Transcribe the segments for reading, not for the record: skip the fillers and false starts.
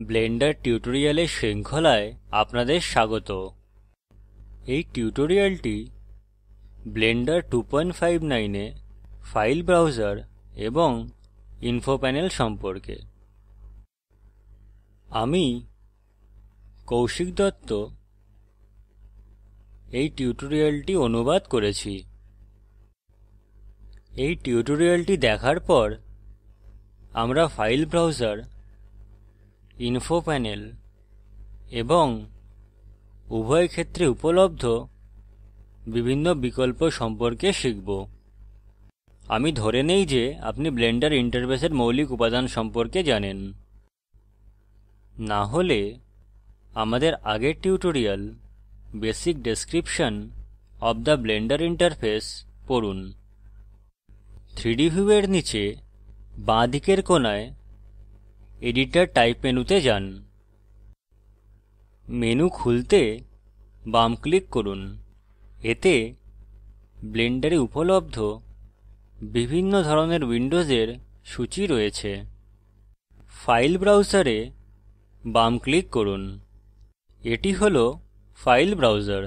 Blender টিউটোরিয়ালের শৃঙ্খলায় আপনাদের স্বাগত। এই টিউটোরিয়ালটি ব্লেন্ডার 259 এ ফাইল ব্রাউজার এবং ইনফো প্যানেল সম্পর্কে। আমি কৌশিক দত্ত এই টিউটোরিয়ালটি অনুবাদ করেছি। এই টিউটোরিয়ালটি দেখার পর আমরা ফাইল ব্রাউজার, ইনফো প্যানেল এবং উভয় ক্ষেত্রে উপলব্ধ বিভিন্ন বিকল্প সম্পর্কে শিখব। আমি ধরে নেই যে আপনি ব্লেন্ডার ইন্টারফেসের মৌলিক উপাদান সম্পর্কে জানেন। না হলে আমাদের আগের tutorial basic description of the Blender interface পড়ুন। 3D ভিউয়ের নিচে বাঁ দিকের কোণায় এডিটর টাইপ মেনুতে যান। মেনু খুলতে বাম ক্লিক করুন। এতে ব্লেন্ডারে উপলব্ধ বিভিন্ন ধরনের উইন্ডোজের সূচি রয়েছে। ফাইল ব্রাউজারে বাম ক্লিক করুন। এটি হলো ফাইল ব্রাউজার।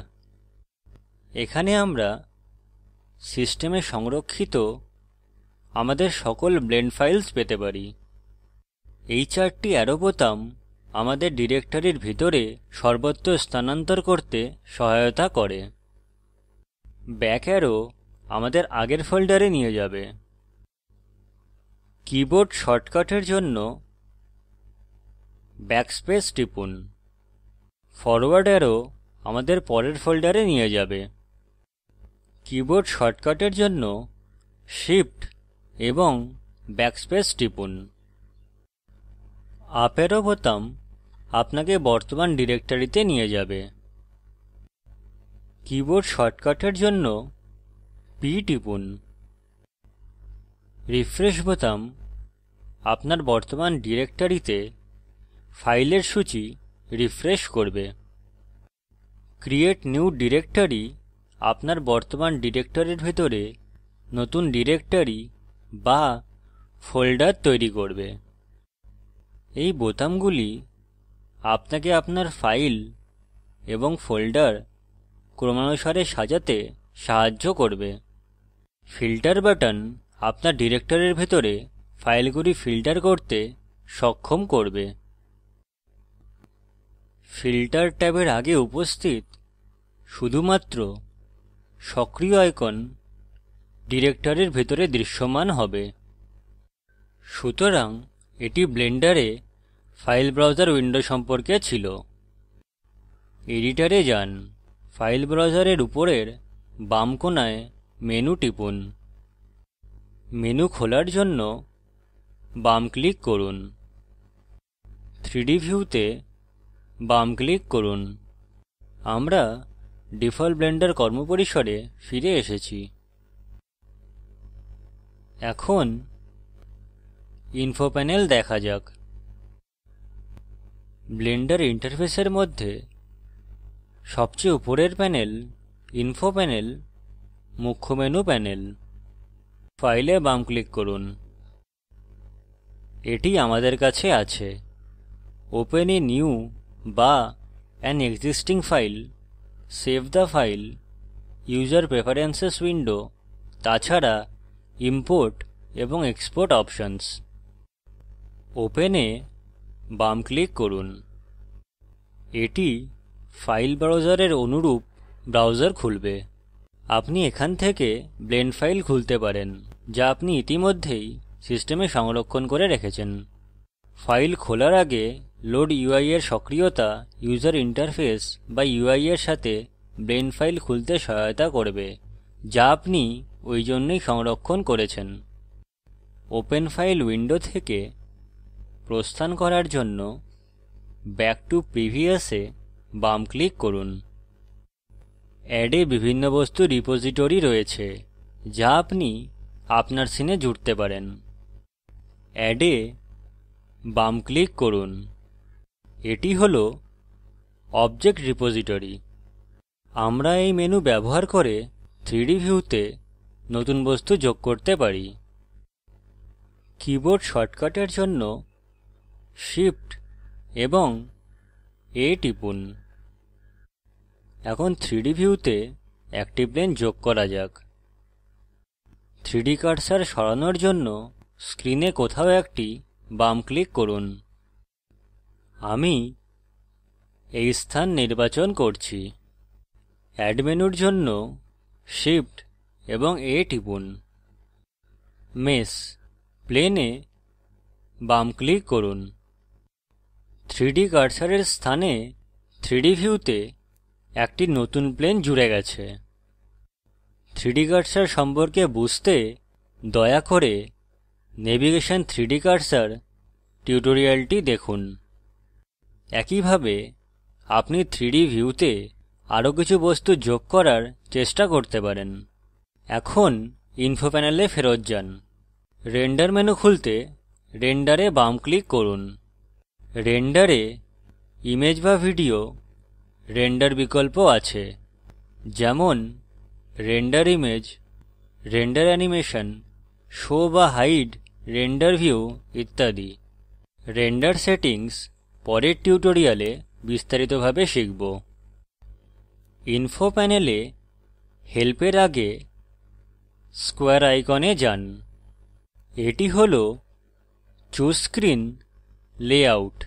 এখানে আমরা সিস্টেমে সংরক্ষিত আমাদের সকল ব্লেন্ড ফাইলস পেতে পারি। এই 4টি অ্যারো বোতাম আমাদের ডিরেক্টরির ভিতরে সর্বত্র স্থানান্তর করতে সহায়তা করে। ব্যাক অ্যারো আমাদের আগের ফোল্ডারে নিয়ে যাবে। কিবোর্ড শর্টকাটের জন্য ব্যাকস্পেস টিপুন। ফরওয়ার্ড অ্যারো আমাদের পরের ফোল্ডারে নিয়ে যাবে। কিবোর্ড শর্টকাটের জন্য শিফট এবং ব্যাকস্পেস টিপুন। আপ অ্যারো বোতাম আপনাকে বর্তমান ডিরেক্টরিতে নিয়ে যাবে। কিবোর্ড শর্টকাটের জন্য পি টিপুন। রিফ্রেশ বোতাম আপনার বর্তমান ডিরেক্টরিতে ফাইলের সূচি রিফ্রেশ করবে। ক্রিয়েট নিউ ডিরেক্টরি আপনার বর্তমান ডিরেক্টরির ভিতরে নতুন ডিরেক্টরি বা ফোল্ডার তৈরি করবে। এই বোতামগুলি আপনাকে আপনার ফাইল এবং ফোল্ডার ক্রমানুসারে সাজাতে সাহায্য করবে। ফিল্টার বাটন আপনার ডিরেক্টরির ভিতরে ফাইলগুলি ফিল্টার করতে সক্ষম করবে। ফিল্টার ট্যাবের আগে উপস্থিত শুধুমাত্র সক্রিয় আইকন ডিরেক্টরির ভিতরে দৃশ্যমান হবে। সুতরাং এটি ব্লেন্ডারে ফাইল ব্রাউজার উইন্ডো সম্পর্কে ছিল। এডিটরে যান। ফাইল ব্রাউজারের উপরের বাম কোণায় মেনু টিপুন। মেনু খোলার জন্য বাম ক্লিক করুন। 3D ভিউতে বাম ক্লিক করুন। আমরা ডিফল্ট ব্লেন্ডার কর্মপরিসরে ফিরে এসেছি। এখন ইনফো প্যানেল দেখা যাক। ব্লেন্ডার ইন্টারফেসের মধ্যে সবচেয়ে উপরের প্যানেল ইনফো প্যানেল, মুখ্য মেনু প্যানেল। ফাইলে বাম ক্লিক করুন। এটি আমাদের কাছে আছে। ওপেন এ নিউ বা an existing file, save the file, user preferences window, তাছাড়া ইম্পোর্ট এবং এক্সপোর্ট অপশনস। ওপেন এ বাম ক্লিক করুন। এটি ফাইল ব্রাউজারের অনুরূপ ব্রাউজার খুলবে। আপনি এখান থেকে ব্লেন্ড ফাইল খুলতে পারেন যা আপনি ইতিমধ্যেই সিস্টেমে সংরক্ষণ করে রেখেছেন। ফাইল খোলার আগে লোড ইউআই এর সক্রিয়তা ইউজার ইন্টারফেস বা ইউআই এর সাথে ব্লেন্ড ফাইল খুলতে সহায়তা করবে যা আপনি ওই জন্যই সংরক্ষণ করেছেন। ওপেন ফাইল উইন্ডো থেকে প্রস্থান করার জন্য ব্যাক টু প্রিভিয়াসে বাম ক্লিক করুন। অ্যাডে বিভিন্ন বস্তু রিপোজিটরি রয়েছে যা আপনি আপনার সিনে জুড়তে পারেন। অ্যাডে বাম ক্লিক করুন। এটি হলো অবজেক্ট রিপোজিটরি। আমরা এই মেনু ব্যবহার করে 3D ভিউতে নতুন বস্তু যোগ করতে পারি। কিবোর্ড শর্টকাটের জন্য শিফট এবং A টিপুন। এখন 3D ভিউতে একটি প্লেন যোগ করা যাক। 3D কার্সার সরানোর জন্য স্ক্রিনে কোথাও একটি বাম ক্লিক করুন। আমি এই স্থান নির্বাচন করছি। অ্যাড মেনুর জন্য Shift এবং A টিপুন। মেশ প্লেনে বাম ক্লিক করুন। 3D কার্সারের স্থানে 3D ভিউতে একটি নতুন প্লেন জুড়ে গেছে। 3D কার্সার সম্পর্কে বুঝতে দয়া করে নেভিগেশন 3D কার্সার টিউটোরিয়ালটি দেখুন। একইভাবে আপনি 3D ভিউতে আরো কিছু বস্তু যোগ করার চেষ্টা করতে পারেন। এখন ইনফো প্যানেলে ফেরত যান। রেন্ডার মেনু খুলতে রেন্ডারে বাম ক্লিক করুন। রেন্ডারে ইমেজ বা ভিডিও রেন্ডার বিকল্প আছে, যেমন render image, render animation, show বা হাইড রেন্ডার ভিউ ইত্যাদি। রেন্ডার সেটিংস পরের টিউটোরিয়ালে বিস্তারিতভাবে শিখব। ইনফো প্যানেলে হেল্পের আগে স্কোয়ার আইকনে যান। এটি হল চুজ স্ক্রিন লেআউট।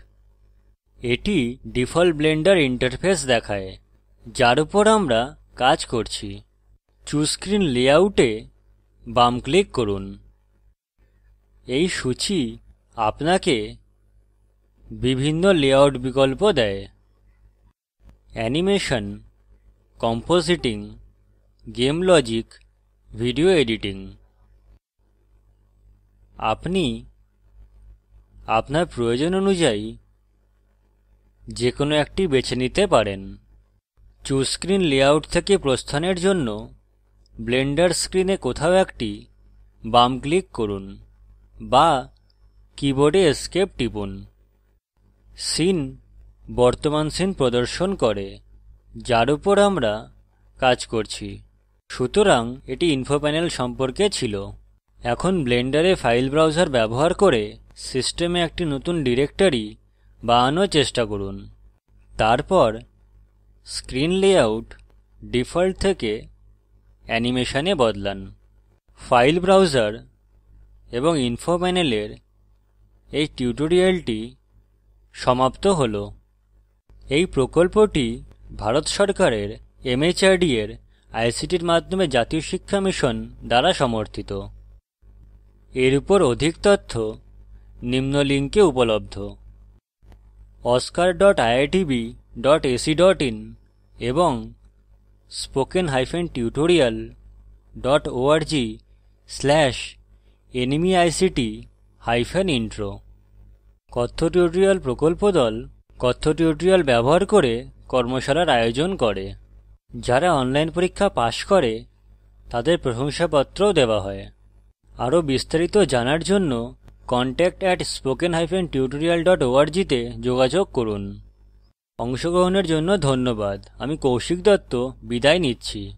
এটি ডিফল্ট ব্লেন্ডার ইন্টারফেস দেখায়, যার উপর আমরা কাজ করছি। চুজ স্ক্রিন লেআউটে বাম ক্লিক করুন। এই সূচি আপনাকে বিভিন্ন লেআউট বিকল্প দেয়: animation, compositing, game logic, video editing. আপনি আপনার প্রয়োজন অনুযায়ী যে কোনো একটি বেছে নিতে পারেন। চুজ স্ক্রিন লেআউট থেকে প্রস্থানের জন্য ব্লেন্ডার স্ক্রিনে কোথাও একটি বাম ক্লিক করুন বা কিবোর্ডে এস্কেপ টিপুন। সিন বর্তমান সিন প্রদর্শন করে, যার উপর আমরা কাজ করছি। সুতরাং এটি ইনফো প্যানেল সম্পর্কে ছিল। এখন ব্লেন্ডারে ফাইল ব্রাউজার ব্যবহার করে সিস্টেমে একটি নতুন ডিরেক্টরি বানানোর চেষ্টা করুন। তারপর স্ক্রিন লেআউট ডিফল্ট থেকে অ্যানিমেশনে বদলান। ফাইল ব্রাউজার এবং ইনফো প্যানেলের এই টিউটোরিয়ালটি সমাপ্ত হল। এই প্রকল্পটি ভারত সরকারের MHRD এর ICTর মাধ্যমে জাতীয় শিক্ষা মিশন দ্বারা সমর্থিত। এর উপর অধিক তথ্য নিম্ন লিঙ্কে উপলব্ধ: oscar.iitb.ac.in এবং spoken-tutorial.org/nmeict-intro। কথ্য টিউটোরিয়াল প্রকল্প দল কথ্য টিউটোরিয়াল ব্যবহার করে কর্মশালার আয়োজন করে। যারা অনলাইন পরীক্ষা পাস করে তাদের প্রশংসাপত্রও দেওয়া হয়। আরো বিস্তারিত জানার জন্য contact@spoken-tutorial.org তে যোগাযোগ করুন। অংশগ্রহণের জন্য ধন্যবাদ। আমি কৌশিক দত্ত বিদায় নিচ্ছি।